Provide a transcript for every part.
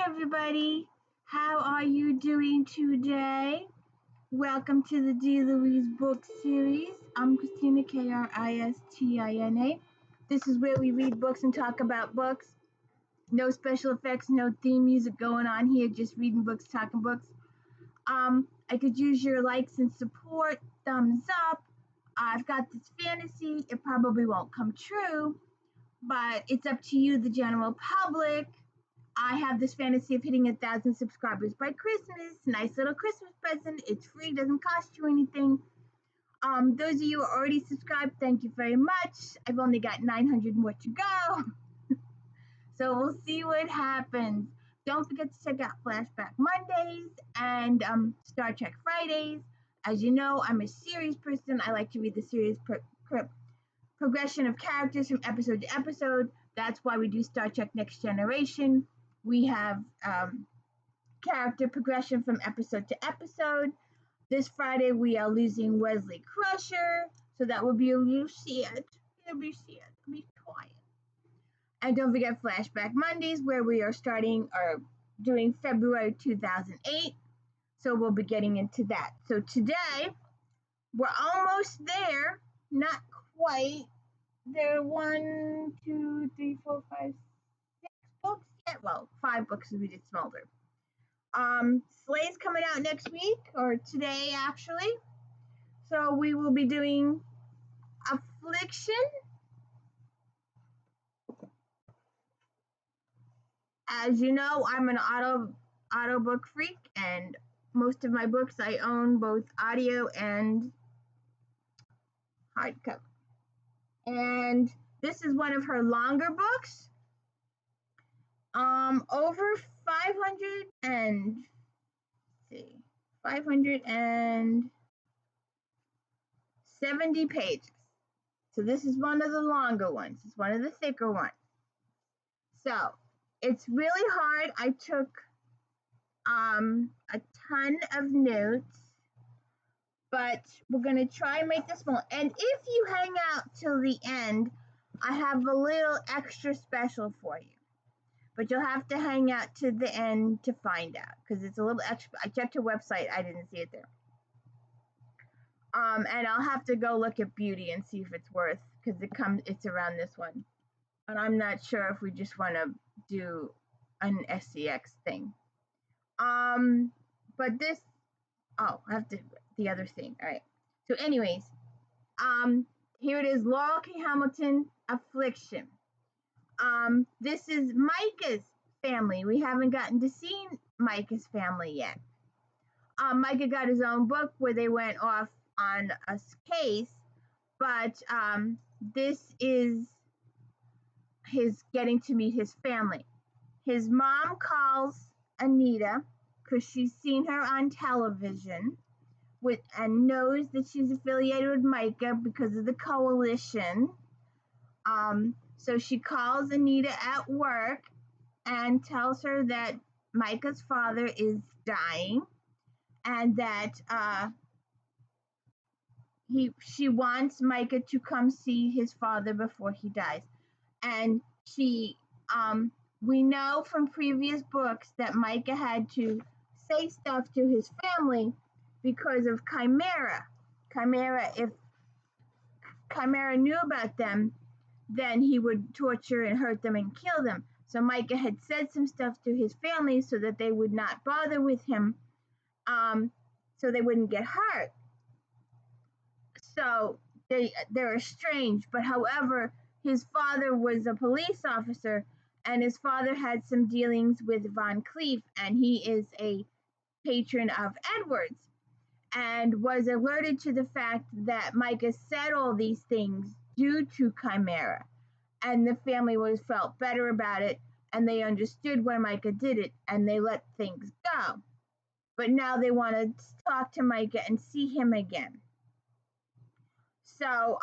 everybody. How are you doing today? Welcome to the D. Louise book series. I'm Christina, Kristina. This is where we read books and talk about books. No special effects, no theme music going on here, just reading books, talking books. I could use your likes and support, thumbs up. I've got this fantasy. It probably won't come true, but it's up to you, the general public. I have this fantasy of hitting 1,000 subscribers by Christmas. Nice little Christmas present. It's free, doesn't cost you anything. Those of you who are already subscribed, thank you very much. I've only got 900 more to go. So we'll see what happens. Don't forget to check out Flashback Mondays and Star Trek Fridays. As you know, I'm a series person. I like to read the series progression of characters from episode to episode. That's why we do Star Trek Next Generation. We have character progression from episode to episode. This Friday, we are losing Wesley Crusher, so that will be a little sad. It'll be sad. It'll be quiet. And don't forget Flashback Mondays, where we are starting or doing February 2008. So we'll be getting into that. So today, we're almost there. Not quite. There are 1, 2, 3, 4, 5, 6 books. Yeah, well, 5 books if we did Smolder. Slay's coming out next week, or today actually. So we will be doing Affliction. As you know, I'm an auto book freak, and most of my books I own both audio and hardcover. And this is one of her longer books. Over 570 pages. So this is one of the longer ones. It's one of the thicker ones. So it's really hard. I took a ton of notes, but we're going to try and make this small. And if you hang out till the end, I have a little extra special for you. But you'll have to hang out to the end to find out, because it's a little extra. I checked her website. I didn't see it there. And I'll have to go look at Beauty and see if it's worth, because it's around this one. And I'm not sure if we just want to do an SCX thing. But this, I have to, the other thing. All right. So anyways, here it is, Laurell K. Hamilton, Affliction. This is Micah's family. We haven't gotten to see Micah's family yet. Micah got his own book where they went off on a case, but this is his getting to meet his family. His mom calls Anita because she's seen her on television and knows that she's affiliated with Micah because of the coalition. So she calls Anita at work and tells her that Micah's father is dying, and that she wants Micah to come see his father before he dies. And we know from previous books that Micah had to say stuff to his family because of Chimera. If Chimera knew about them, then he would torture and hurt them and kill them. So Micah had said some stuff to his family so that they would not bother with him, so they wouldn't get hurt. So they're estranged. But however, his father was a police officer, and his father had some dealings with Von Cleef, and he is a patron of Edward's, and was alerted to the fact that Micah said all these things due to Chimera, and the family felt better about it, and they understood why Micah did it, and they let things go. But now they want to talk to Micah and see him again. So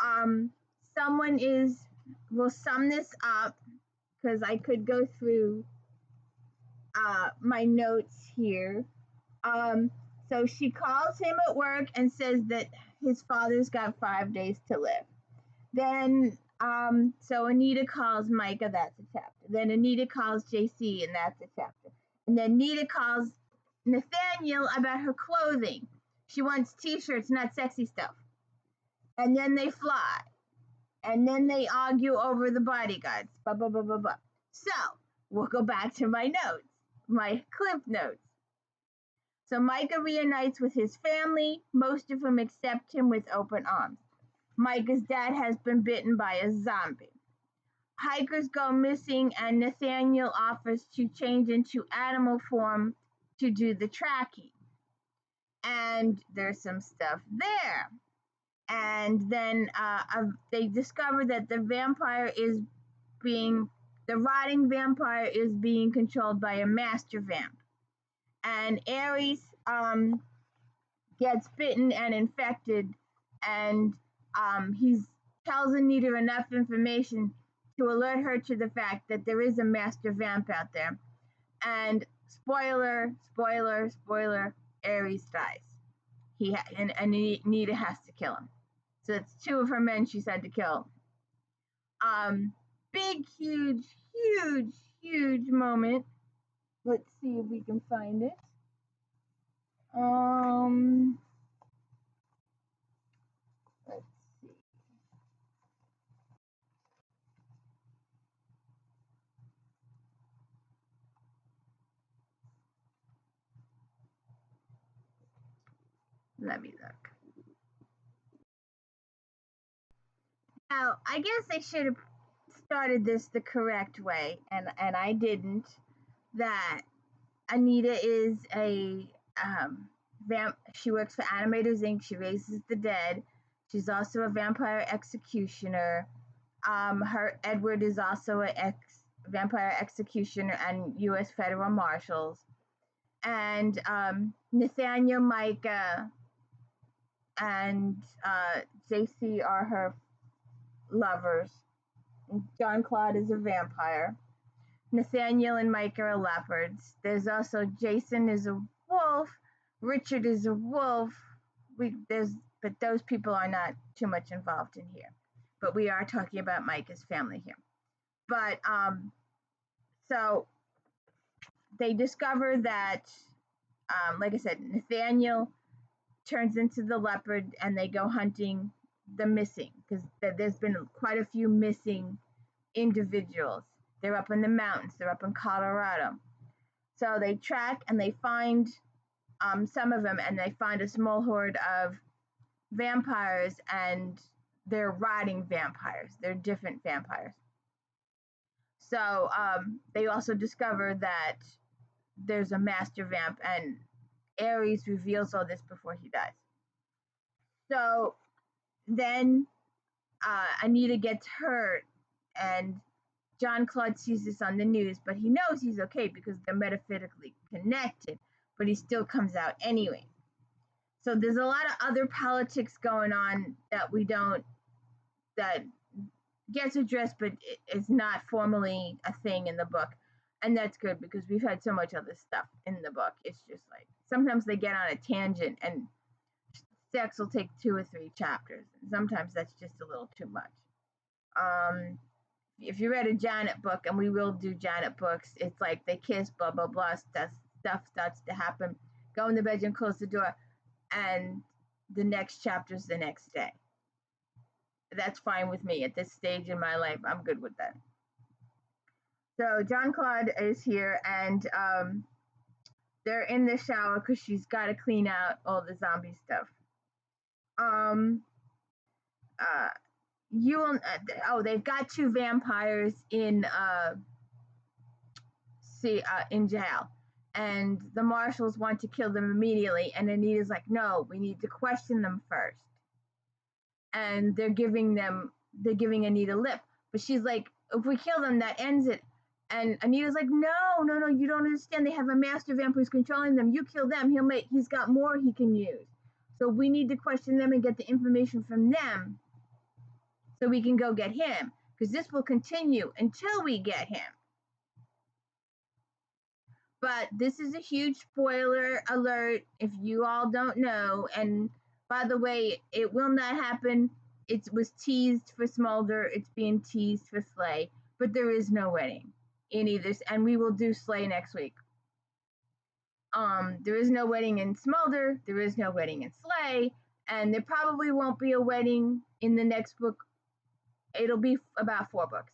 we'll sum this up, because I could go through my notes here. So she calls him at work and says that his father's got 5 days to live. Then, so Anita calls Micah, that's a chapter. Then Anita calls JC, and that's a chapter. And then Anita calls Nathaniel about her clothing. She wants t-shirts, not sexy stuff. And then they fly. And then they argue over the bodyguards. Blah, blah, blah, blah, blah. So we'll go back to my notes, my clip notes. So Micah reunites with his family. Most of them accept him with open arms. Micah's dad has been bitten by a zombie. Hikers go missing, and Nathaniel offers to change into animal form to do the tracking. And there's some stuff there. And then they discover that the rotting vampire is being controlled by a master vamp. And Ares gets bitten and infected, and he tells Anita enough information to alert her to the fact that there is a master vamp out there. And spoiler, Ares dies. And Anita has to kill him. So it's two of her men she's had to kill. Big, huge moment. Let's see if we can find it. Let's see. Let me look. Now, I guess I should have started this the correct way, and I didn't. That Anita is a she works for Animators Inc. She raises the dead. She's also a vampire executioner. Her Edward is also a vampire executioner and U.S. federal marshals. And Nathaniel, Micah, and JC are her lovers. John Claude is a vampire. Nathaniel and Micah are leopards. There's also Jason is a wolf. Richard is a wolf. But those people are not too much involved in here. But we are talking about Micah's family here. But so they discover that, like I said, Nathaniel turns into the leopard, and they go hunting the missing, because there's been quite a few missing individuals. They're up in the mountains. They're up in Colorado. So they track and they find some of them, and they find a small horde of vampires, and they're rotting vampires. They're different vampires. So they also discover that there's a master vamp, and Ares reveals all this before he dies. So then Anita gets hurt, and John Claude sees this on the news, but he knows he's okay because they're metaphysically connected, but he still comes out anyway. So there's a lot of other politics going on that gets addressed, but it's not formally a thing in the book. And that's good, because we've had so much other stuff in the book. It's just like, sometimes they get on a tangent, and sex will take 2 or 3 chapters. And sometimes that's just a little too much. If you read a Janet book, and we will do Janet books, it's like they kiss, blah, blah, blah, stuff starts to happen. Go in the bedroom, close the door, and the next chapter's the next day. That's fine with me. At this stage in my life, I'm good with that. So John Claude is here, and they're in the shower because she's got to clean out all the zombie stuff. They've got 2 vampires in jail, and the marshals want to kill them immediately, and Anita's like, no, we need to question them first. And they're giving Anita lip, but she's like, if we kill them, that ends it. And Anita's like, no, you don't understand. They have a master vamp who's controlling them. You kill them, he's got more he can use. So we need to question them and get the information from them, so we can go get him, because this will continue until we get him. But this is a huge spoiler alert if you all don't know. And by the way, it will not happen. It was teased for Smolder. It's being teased for Slay. But there is no wedding in either. And we will do Slay next week. There is no wedding in Smolder, there is no wedding in Slay, and there probably won't be a wedding in the next book. It'll be about 4 books.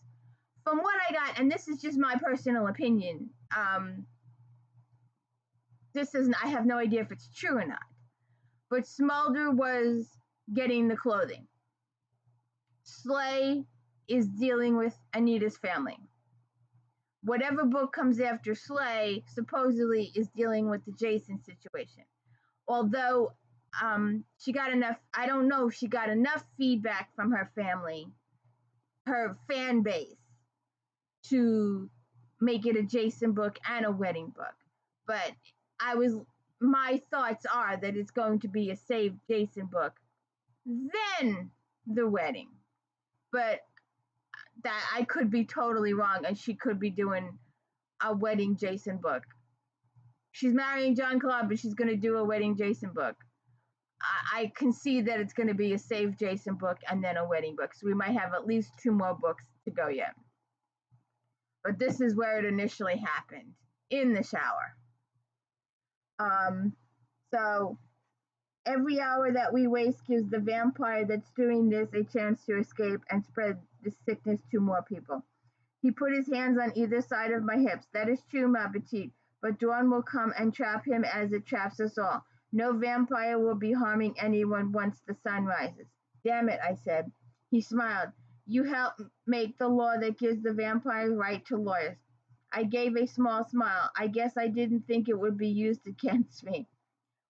From what I got, and this is just my personal opinion, this isn't, I have no idea if it's true or not, but Smolder was getting the clothing. Slay is dealing with Anita's family. Whatever book comes after Slay supposedly is dealing with the Jason situation. Although she got enough, I don't know if she got enough feedback from her family, her fan base, to make it a Jason book and a wedding book. But my thoughts are that it's going to be a saved Jason book, then the wedding. But that I could be totally wrong, and she could be doing a wedding Jason book. She's marrying John Claude, but she's going to do a wedding Jason book. I can see that it's going to be a saved Jason book and then a wedding book. So we might have at least 2 more books to go yet. But this is where it initially happened, in the shower. So every hour that we waste gives the vampire that's doing this a chance to escape and spread the sickness to more people. He put his hands on either side of my hips. That is true, ma petite, but dawn will come and trap him as it traps us all. No vampire will be harming anyone once the sun rises. Damn it, I said. He smiled. You helped make the law that gives the vampire right to lawyers. I gave a small smile. I guess I didn't think it would be used against me.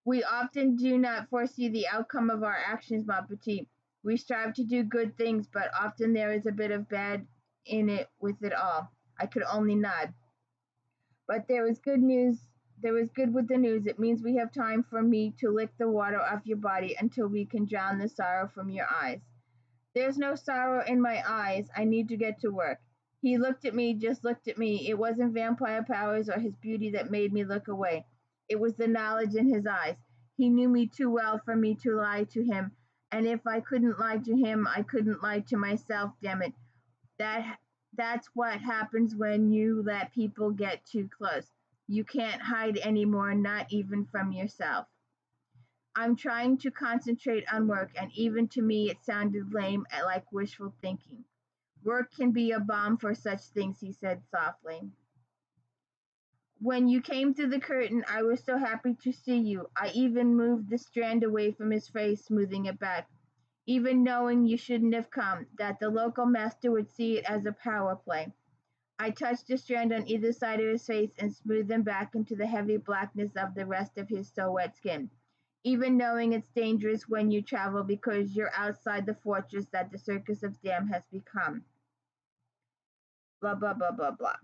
We often do not foresee the outcome of our actions, ma petite. We strive to do good things, but often there is a bit of bad in it with it all. I could only nod. But there is good news. There is good with the news. It means we have time for me to lick the water off your body until we can drown the sorrow from your eyes. There's no sorrow in my eyes. I need to get to work. He looked at me, just looked at me. It wasn't vampire powers or his beauty that made me look away. It was the knowledge in his eyes. He knew me too well for me to lie to him. And if I couldn't lie to him, I couldn't lie to myself, damn it. That's what happens when you let people get too close. You can't hide anymore, not even from yourself. I'm trying to concentrate on work, and even to me it sounded lame, like wishful thinking. Work can be a balm for such things, he said softly. When you came through the curtain, I was so happy to see you. I even moved the strand away from his face, smoothing it back. Even knowing you shouldn't have come, that the local master would see it as a power play. I touched the strand on either side of his face and smoothed them back into the heavy blackness of the rest of his so wet skin. Even knowing it's dangerous when you travel because you're outside the fortress that the Circus of Damn has become. Blah, blah, blah, blah, blah.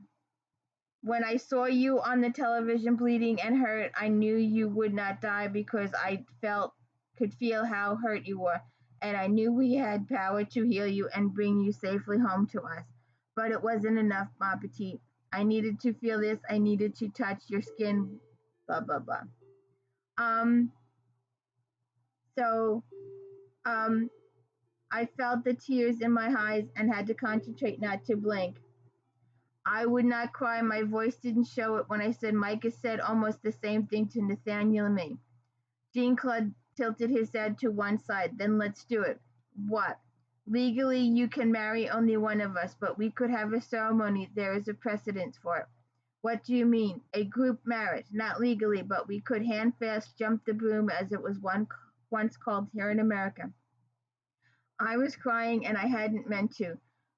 When I saw you on the television bleeding and hurt, I knew you would not die because I could feel how hurt you were. And I knew we had power to heal you and bring you safely home to us. But it wasn't enough, ma petite. I needed to feel this. I needed to touch your skin, blah, blah, blah. I felt the tears in my eyes and had to concentrate not to blink. I would not cry. My voice didn't show it when I said Micah said almost the same thing to Nathaniel and me. Jean-Claude tilted his head to one side. Then let's do it. What? Legally, you can marry only one of us, but we could have a ceremony. There is a precedent for it. What do you mean? A group marriage. Not legally, but we could hand-fast jump the broom as it was once called here in America. I was crying and I hadn't meant to.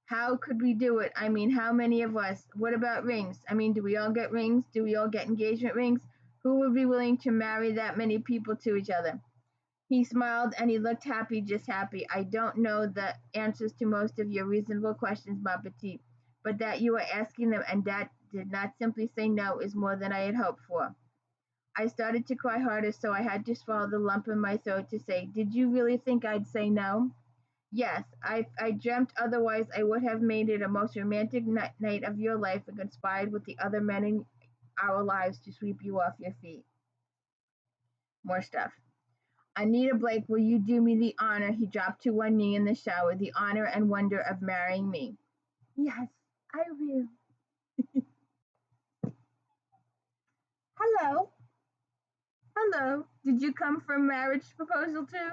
How could we do it? I mean, how many of us? What about rings? I mean, do we all get rings? Do we all get engagement rings? Who would be willing to marry that many people to each other? He smiled and he looked happy, just happy. I don't know the answers to most of your reasonable questions, ma petite, but that you are asking them and that did not simply say no is more than I had hoped for. I started to cry harder, so I had to swallow the lump in my throat to say, did you really think I'd say no? Yes, I dreamt otherwise I would have made it a most romantic night of your life and conspired with the other men in our lives to sweep you off your feet. More stuff. Anita Blake, will you do me the honor? He dropped to one knee in the shower. The honor and wonder of marrying me. Yes, I will. Hello. Hello. Did you come from marriage proposal too?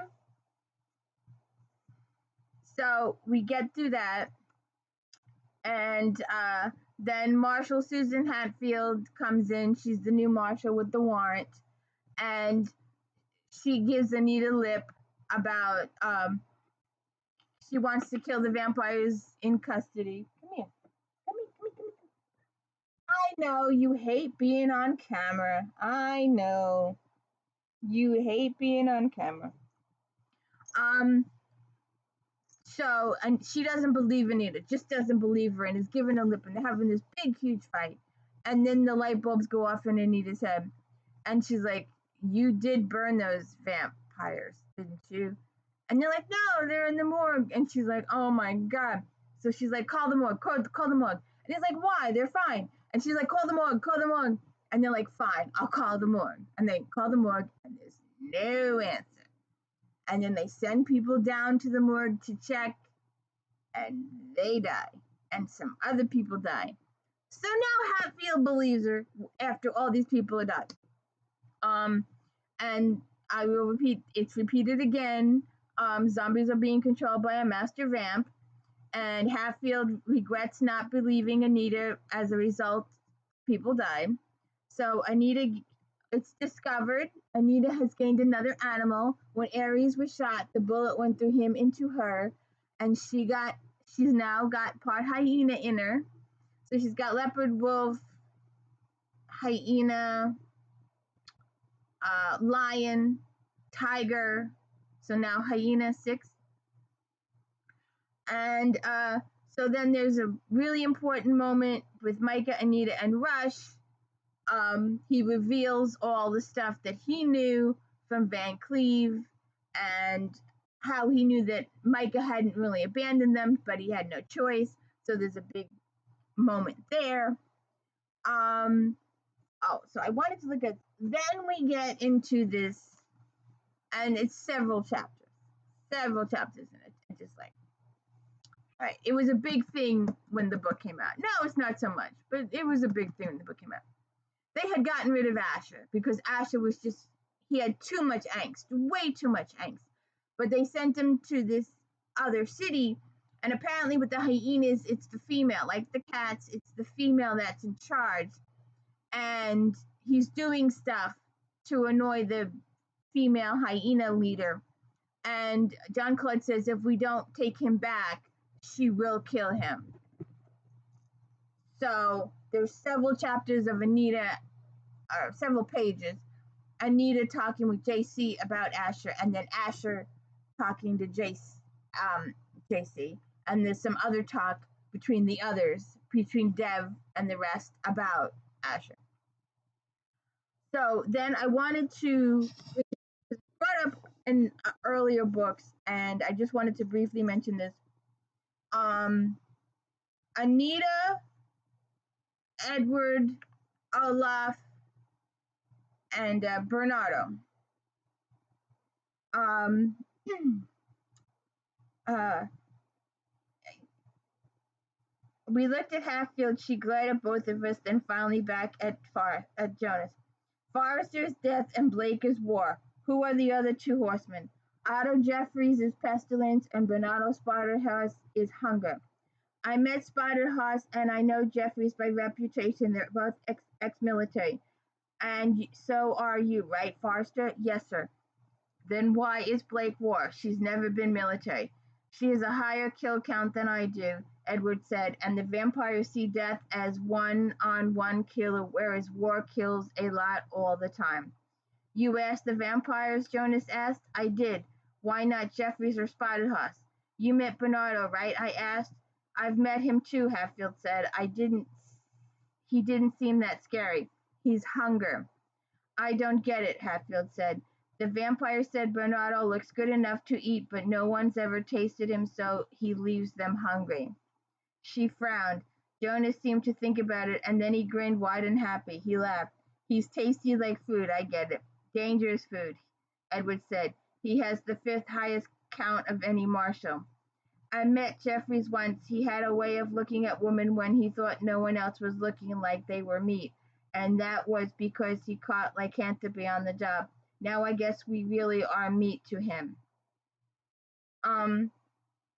So we get through that, and then Marshal Susan Hatfield comes in. She's the new marshal with the warrant, and she gives Anita lip about she wants to kill the vampires in custody. Come here. Come here, come here, come here. I know you hate being on camera. I know. You hate being on camera. Um, and she doesn't believe Anita, just doesn't believe her, and is giving her lip, and they're having this big, huge fight. And then the light bulbs go off in Anita's head, and she's like, "You did burn those vampires, didn't you?" And they're like, "No, they're in the morgue." And she's like, "Oh my god!" So she's like, "Call the morgue, call the morgue." And he's like, "Why? They're fine." And she's like, "Call the morgue, call the morgue." And they're like, "Fine, I'll call the morgue." And they call the morgue, and there's no answer. And then they send people down to the morgue to check, and they die. And some other people die. So now Hatfield believes her after all these people are died. And I will repeat, it's repeated again. Zombies are being controlled by a master vamp, and Hatfield regrets not believing Anita. As a result, people die. So it's discovered Anita has gained another animal. When Ares was shot, the bullet went through him into her, and she's now got part hyena in her. So she's got leopard, wolf, hyena, lion, tiger. So now hyena 6. And so then there's a really important moment with Micah, Anita, and Rush. He reveals all the stuff that he knew from Van Cleve, and how he knew that Micah hadn't really abandoned them, but he had no choice. So there's a big moment there. So I wanted to look at, then we get into this, and it's several chapters in it. It's just like, all right, it was a big thing when the book came out. No, it's not so much, but it was a big thing when the book came out. They had gotten rid of Asher because Asher was he had too much angst, way too much angst. But they sent him to this other city, and apparently with the hyenas, it's the female, like the cats, it's the female that's in charge. And he's doing stuff to annoy the female hyena leader. And John Claude says if we don't take him back, she will kill him. So there's several chapters of Anita, or several pages, Anita talking with JC about Asher, and then Asher talking to JC. And there's some other talk between the others, between Dev and the rest, about Asher. So then I wanted to brought up in earlier books, and I just wanted to briefly mention this. Anita, Edward, Olaf, and Bernardo. We looked at Hatfield. She glared at both of us, then finally back at Jonas. Forrester's death and Blake is war. Who are the other two horsemen? Otto Jeffries is pestilence, and Bernardo Spiderhouse is hunger. I met Spiderhouse, and I know Jeffries by reputation. They're both ex-military. And so are you, right, Forrester? Yes, sir. Then why is Blake war? She's never been military. She has a higher kill count than I do, Edward said, and the vampires see death as one-on-one killer, whereas war kills a lot all the time. You asked the vampires, Jonas asked. I did. Why not Jeffries or Spiderhouse? You met Bernardo, right? I asked. I've met him too, Hatfield said. He didn't seem that scary. He's hunger. I don't get it, Hatfield said. The vampire said Bernardo looks good enough to eat, but no one's ever tasted him, so he leaves them hungry. She frowned. Jonas seemed to think about it, and then he grinned wide and happy. He laughed. He's tasty like food, I get it. Dangerous food, Edward said. He has the 5th highest count of any marshal. I met Jeffries once. He had a way of looking at women when he thought no one else was looking, like they were meat. And that was because he caught lycanthropy on the job. Now I guess we really are meat to him. Um,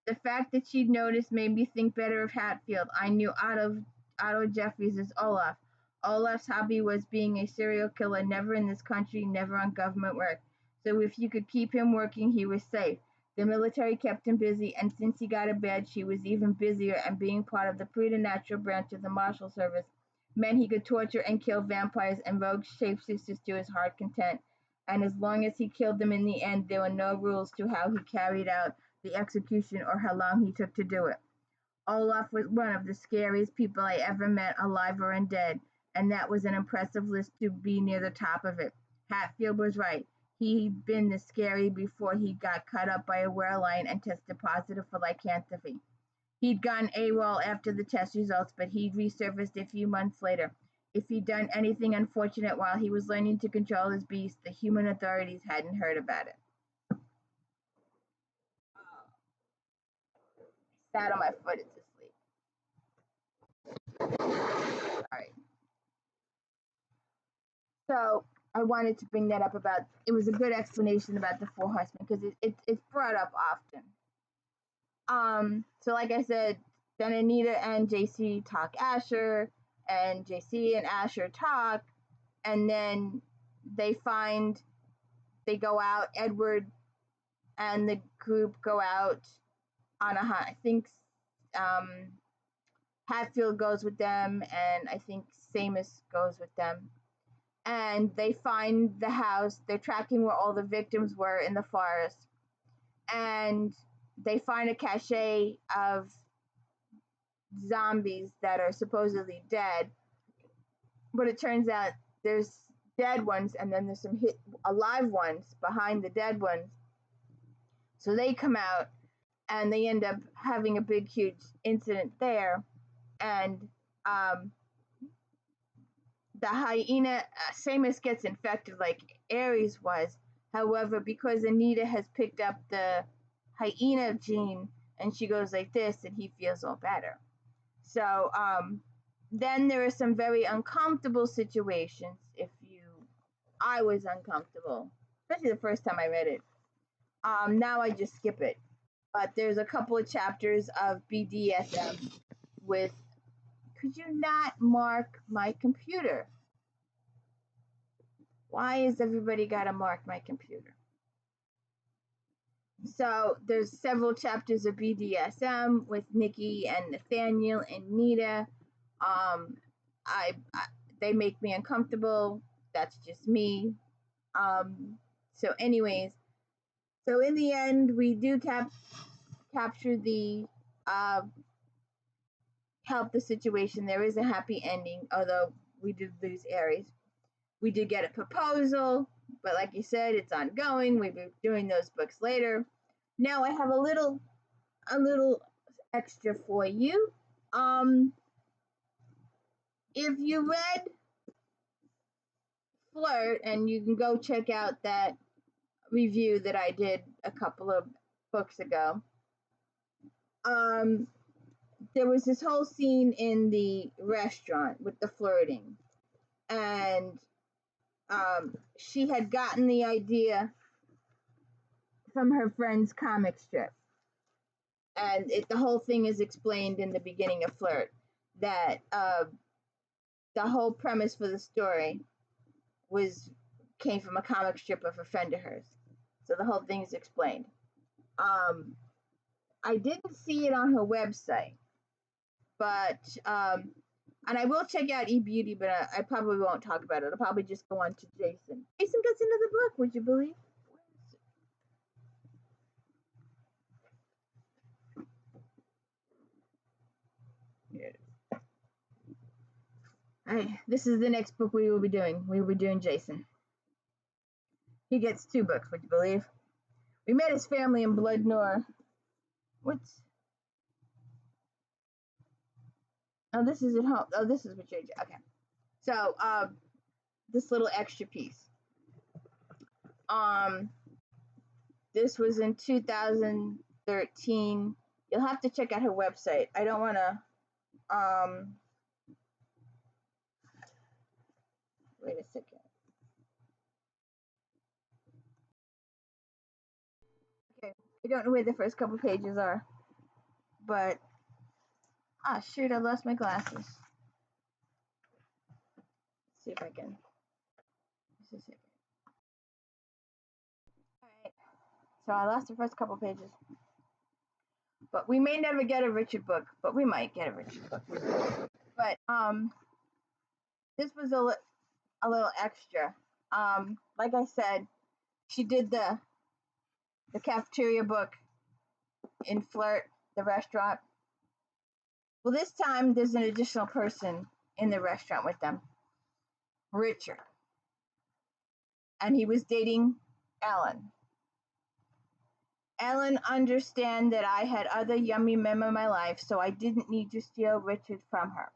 the fact that she'd noticed made me think better of Hatfield. I knew Otto Jeffries as Olaf. Olaf's hobby was being a serial killer, never in this country, never on government work. So if you could keep him working, he was safe. The military kept him busy, and since he got a badge, he was even busier, and being part of the preternatural branch of the Marshal Service meant he could torture and kill vampires and rogue shapeshifters to his heart content. And as long as he killed them in the end, there were no rules to how he carried out the execution or how long he took to do it. Olaf was one of the scariest people I ever met, alive or dead, and that was an impressive list to be near the top of it. Hatfield was right. He'd been this scary before he got cut up by a werewolf and tested positive for lycanthropy. He'd gone AWOL after the test results, but he'd resurfaced a few months later. If he'd done anything unfortunate while he was learning to control his beast, the human authorities hadn't heard about it. Sat on my foot, it's asleep. Sorry. So I wanted to bring that up about it was a good explanation about the four horsemen because it's brought up often. So like I said, then Anita and JC talk Asher, and JC and Asher talk, and then they go out. Edward and the group go out on a hunt. I think um, Hatfield goes with them, and I think Seamus goes with them. And they find the house. They're tracking where all the victims were in the forest, and they find a cache of zombies that are supposedly dead, but it turns out there's dead ones and then there's some alive ones behind the dead ones. So they come out and they end up having a big huge incident there, and the hyena, Seamus gets infected like Ares was. However, because Anita has picked up the hyena gene and she goes like this, and he feels all better. So then there are some very uncomfortable situations. I was uncomfortable, especially the first time I read it. Now I just skip it. But there's a couple of chapters of BDSM with, could you not mark my computer? Why has everybody got to mark my computer? So there's several chapters of BDSM with Nikki and Nathaniel and Nita. They make me uncomfortable. That's just me. So anyways, so in the end, we do capture the help the situation. There is a happy ending, although we did lose Ares. We did get a proposal, but like you said, it's ongoing. We'll be doing those books later. Now I have a little extra for you. If you read Flirt, and you can go check out that review that I did a couple of books ago. There was this whole scene in the restaurant with the flirting, and she had gotten the idea from her friend's comic strip, and the whole thing is explained in the beginning of Flirt, that the whole premise for the story came from a comic strip of a friend of hers. So the whole thing is explained. I didn't see it on her website, but and I will check out eBeauty, but I probably won't talk about it. I'll probably just go on to Jason. Jason gets into the book, would you believe? Here it is. This is the next book we will be doing. We will be doing Jason. He gets 2 books, would you believe? We met his family in Blood Noir. What's... Oh, this is at home. Oh, this is what you're... Okay. So, this little extra piece. This was in 2013. You'll have to check out her website. I don't want to... wait a second. I don't know where the first couple pages are, but shoot, I lost my glasses. Let's see if I can. Just a second. All right. So I lost the first couple pages, but we may never get a Richard book, but we might get a Richard book. But this was a little extra. Like I said, she did the cafeteria book in Flirt, the restaurant. Well, this time there's an additional person in the restaurant with them, Richard, and he was dating Ellen. Ellen understand that I had other yummy men in my life, so I didn't need to steal Richard from her.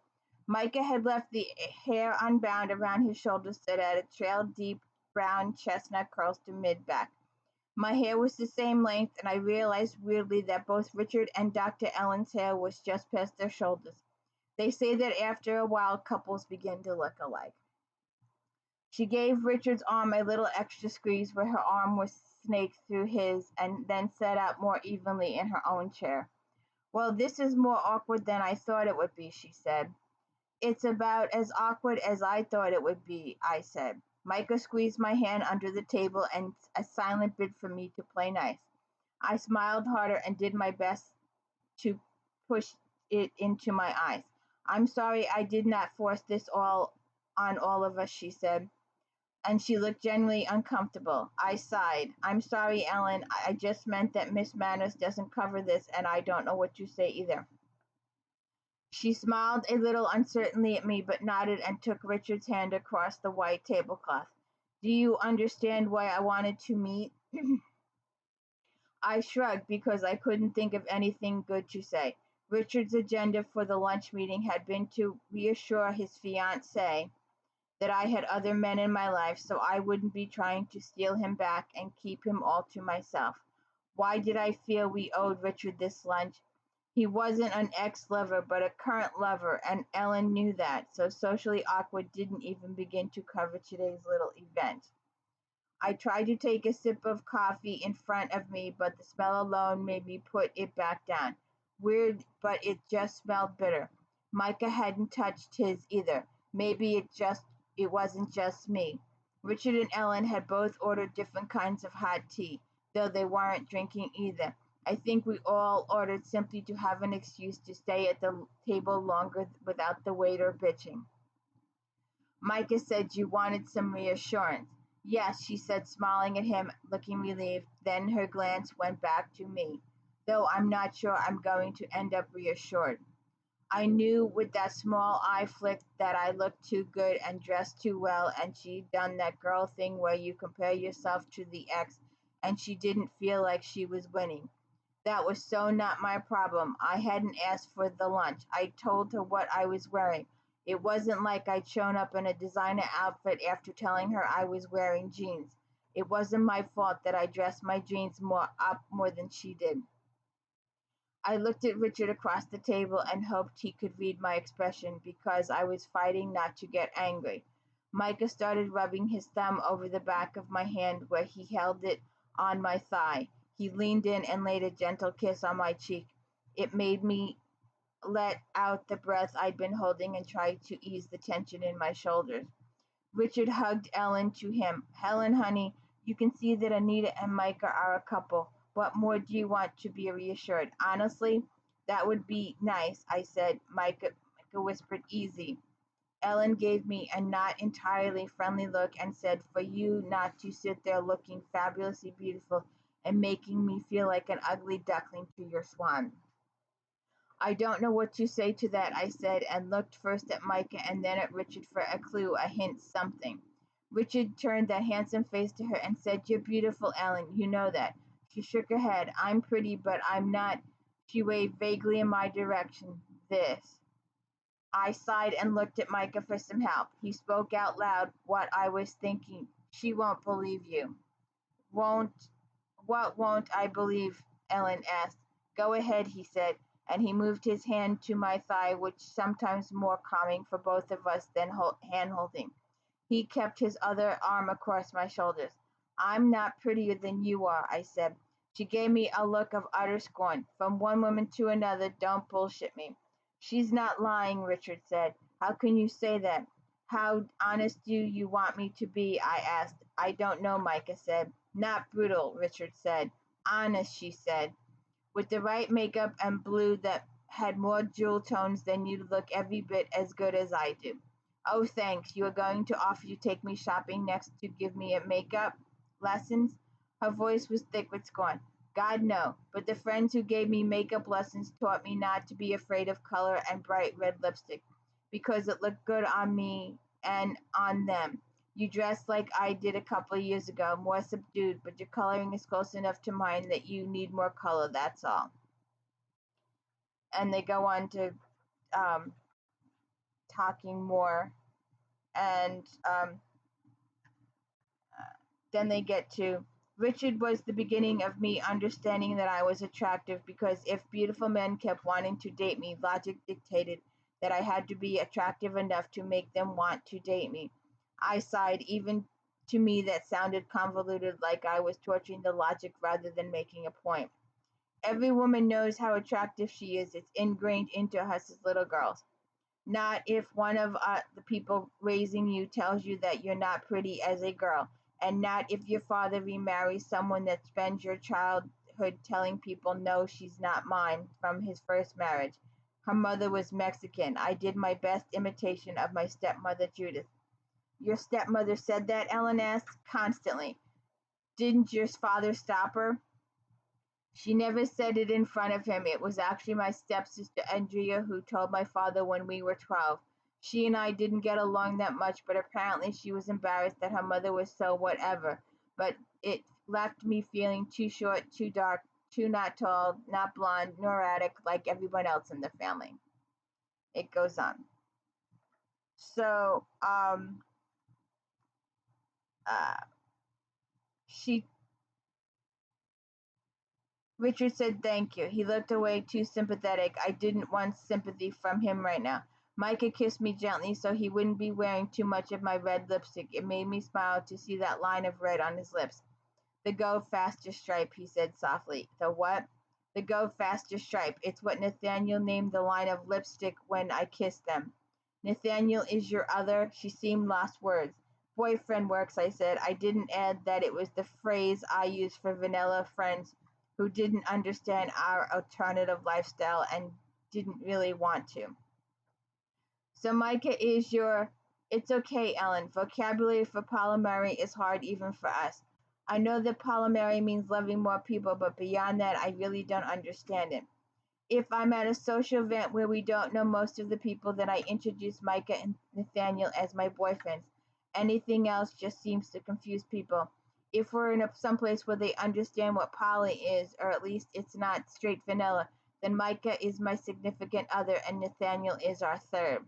Micah had left the hair unbound around his shoulders so that it trailed deep brown chestnut curls to mid-back. My hair was the same length, and I realized weirdly that both Richard and Dr. Ellen's hair was just past their shoulders. They say that after a while, couples begin to look alike. She gave Richard's arm a little extra squeeze where her arm was snaked through his and then sat out more evenly in her own chair. Well, this is more awkward than I thought it would be, she said. It's about as awkward as I thought it would be, I said. Micah squeezed my hand under the table and a silent bid for me to play nice. I smiled harder and did my best to push it into my eyes. I'm sorry I did not force this all on all of us, she said, and she looked genuinely uncomfortable. I sighed. I'm sorry, Ellen. I just meant that Miss Manners doesn't cover this, and I don't know what to say either. She smiled a little uncertainly at me, but nodded and took Richard's hand across the white tablecloth. Do you understand why I wanted to meet? I shrugged because I couldn't think of anything good to say. Richard's agenda for the lunch meeting had been to reassure his fiancée that I had other men in my life, so I wouldn't be trying to steal him back and keep him all to myself. Why did I feel we owed Richard this lunch? He wasn't an ex-lover, but a current lover, and Ellen knew that, so socially awkward didn't even begin to cover today's little event. I tried to take a sip of coffee in front of me, but the smell alone made me put it back down. Weird, but it just smelled bitter. Micah hadn't touched his either. Maybe it wasn't just me. Richard and Ellen had both ordered different kinds of hot tea, though they weren't drinking either. I think we all ordered simply to have an excuse to stay at the table longer without the waiter bitching. Micah said you wanted some reassurance. Yes, she said, smiling at him, looking relieved. Then her glance went back to me, though I'm not sure I'm going to end up reassured. I knew with that small eye flick that I looked too good and dressed too well, and she'd done that girl thing where you compare yourself to the ex, and she didn't feel like she was winning. That was so not my problem. I hadn't asked for the lunch. I told her what I was wearing. It wasn't like I'd shown up in a designer outfit after telling her I was wearing jeans. It wasn't my fault that I dressed my jeans more than she did. I looked at Richard across the table and hoped he could read my expression because I was fighting not to get angry. Micah started rubbing his thumb over the back of my hand where he held it on my thigh. He leaned in and laid a gentle kiss on my cheek. It made me let out the breath I'd been holding and tried to ease the tension in my shoulders. Richard hugged Ellen to him. Helen, honey, you can see that Anita and Micah are a couple. What more do you want to be reassured? Honestly, that would be nice, I said. Micah whispered, easy. Ellen gave me a not entirely friendly look and said, for you not to sit there looking fabulously beautiful and making me feel like an ugly duckling to your swan. I don't know what to say to that, I said, and looked first at Micah and then at Richard for a clue, a hint, something. Richard turned that handsome face to her and said, you're beautiful, Ellen, you know that. She shook her head. I'm pretty, but I'm not. She waved vaguely in my direction. This. I sighed and looked at Micah for some help. He spoke out loud what I was thinking. She won't believe you. Won't? What won't I believe? Ellen asked. Go ahead, he said, and he moved his hand to my thigh, which sometimes more calming for both of us than hand-holding. He kept his other arm across my shoulders. I'm not prettier than you are, I said. She gave me a look of utter scorn. From one woman to another, don't bullshit me. She's not lying, Richard said. How can you say that? How honest do you want me to be? I asked. I don't know, Micah said. Not brutal, Richard said. Honest, she said. With the right makeup and blue that had more jewel tones than you'd look every bit as good as I do. Oh, thanks. You are going to offer to take me shopping next to give me a makeup lessons? Her voice was thick with scorn. God, no. But the friends who gave me makeup lessons taught me not to be afraid of color and bright red lipstick because it looked good on me and on them. You dress like I did a couple of years ago, more subdued, but your coloring is close enough to mine that you need more color, that's all. And they go on to um, talking more, and then they get to Richard was the beginning of me understanding that I was attractive because if beautiful men kept wanting to date me, logic dictated that I had to be attractive enough to make them want to date me. I sighed, even to me that sounded convoluted, like I was torturing the logic rather than making a point. Every woman knows how attractive she is. It's ingrained into us as little girls. Not if one of the people raising you tells you that you're not pretty as a girl, and not if your father remarries someone that spends your childhood telling people, no, she's not mine, from his first marriage. Her mother was Mexican. I did my best imitation of my stepmother, Judith. Your stepmother said that? Ellen asked. Constantly. Didn't your father stop her? She never said it in front of him. It was actually my stepsister Andrea who told my father when we were 12. She and I didn't get along that much, but apparently she was embarrassed that her mother was so whatever. But it left me feeling too short, too dark, too not tall, not blonde, nor erratic like everyone else in the family. It goes on. So, she Richard said thank you. He looked away, too sympathetic. I didn't want sympathy from him right now. Micah kissed me gently so he wouldn't be wearing too much of my red lipstick. It made me smile to see that line of red on his lips. The Go Faster stripe, he said softly. The what? The Go Faster stripe. It's what Nathaniel named the line of lipstick when I kissed them. Nathaniel is your other? She seemed lost words. Boyfriend works, I said. I didn't add that it was the phrase I use for vanilla friends who didn't understand our alternative lifestyle and didn't really want to. So Micah is your. It's okay, Ellen. Vocabulary for polyamory is hard even for us. I know that polyamory means loving more people, but beyond that, I really don't understand it. If I'm at a social event where we don't know most of the people, then I introduce Micah and Nathaniel as my boyfriends. Anything else just seems to confuse people. If we're in someplace where they understand what poly is, or at least it's not straight vanilla, then Micah is my significant other and Nathaniel is our third.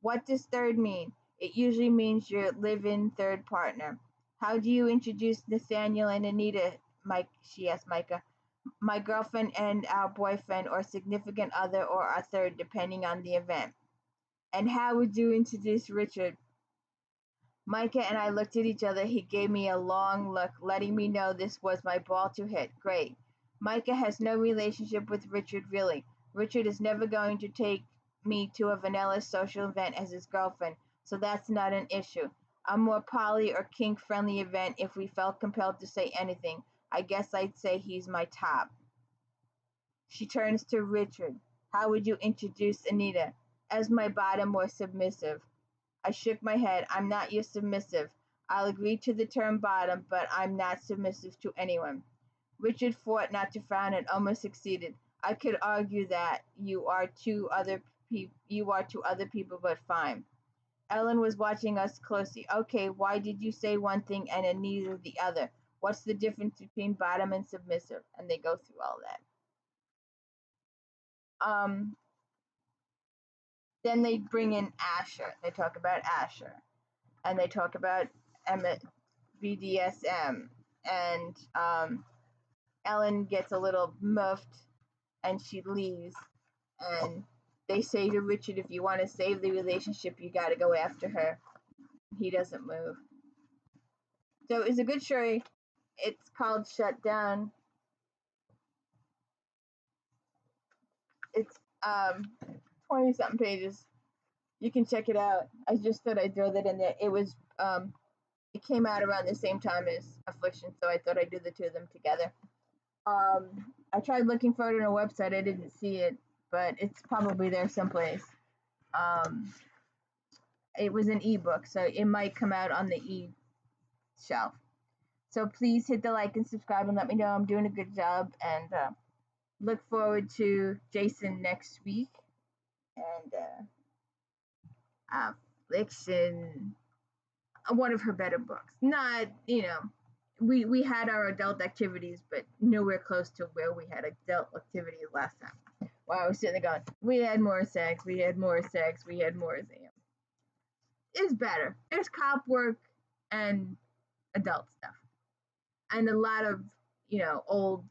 What does third mean? It usually means your live-in third partner. How do you introduce Nathaniel and Anita? She asked Micah. My girlfriend and our boyfriend or significant other or our third, depending on the event. And how would you introduce Richard? Micah and I looked at each other. He gave me a long look, letting me know this was my ball to hit. Great. Micah has no relationship with Richard, really. Richard is never going to take me to a vanilla social event as his girlfriend, so that's not an issue. A more poly or kink friendly event, if we felt compelled to say anything, I guess I'd say he's my top. She turns to Richard. How would you introduce Anita? As my bottom or submissive? I shook my head. I'm not your submissive. I'll agree to the term bottom, but I'm not submissive to anyone. Richard fought not to frown and almost succeeded. I could argue that you are to other people, but fine. Ellen was watching us closely. Okay, why did you say one thing and Anita the other? What's the difference between bottom and submissive? And they go through all that. Then they bring in Asher. They talk about Asher. And they talk about BDSM. And Ellen gets a little miffed and she leaves. And they say to Richard, if you want to save the relationship, you got to go after her. He doesn't move. So it's a good story. It's called Shut Down. It's 20 something pages. You can check it out. I just thought I'd throw that in there. It came out around the same time as Affliction, so I thought I'd do the two of them together. I tried looking for it on a website. I didn't see it, but it's probably there someplace. Um, it was an ebook, so it might come out on the shelf. So please hit the like and subscribe and let me know I'm doing a good job. And look forward to Jason next week. And Affliction, one of her better books. Not, we had our adult activities, but nowhere close to where we had adult activities last time. Wow, I was sitting there going, we had more sex, we had more sex, we had more. It's better. There's cop work and adult stuff, and a lot of old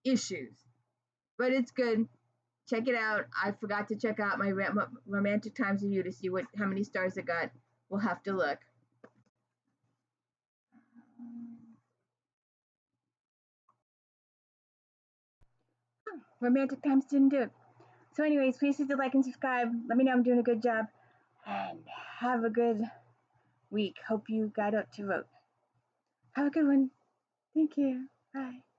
issues, but it's good. Check it out. I forgot to check out my romantic times with you to see how many stars it got. We'll have to look. Romantic times didn't do it. So anyways, please hit the like and subscribe. Let me know I'm doing a good job. And have a good week. Hope you got up to vote. Have a good one. Thank you. Bye.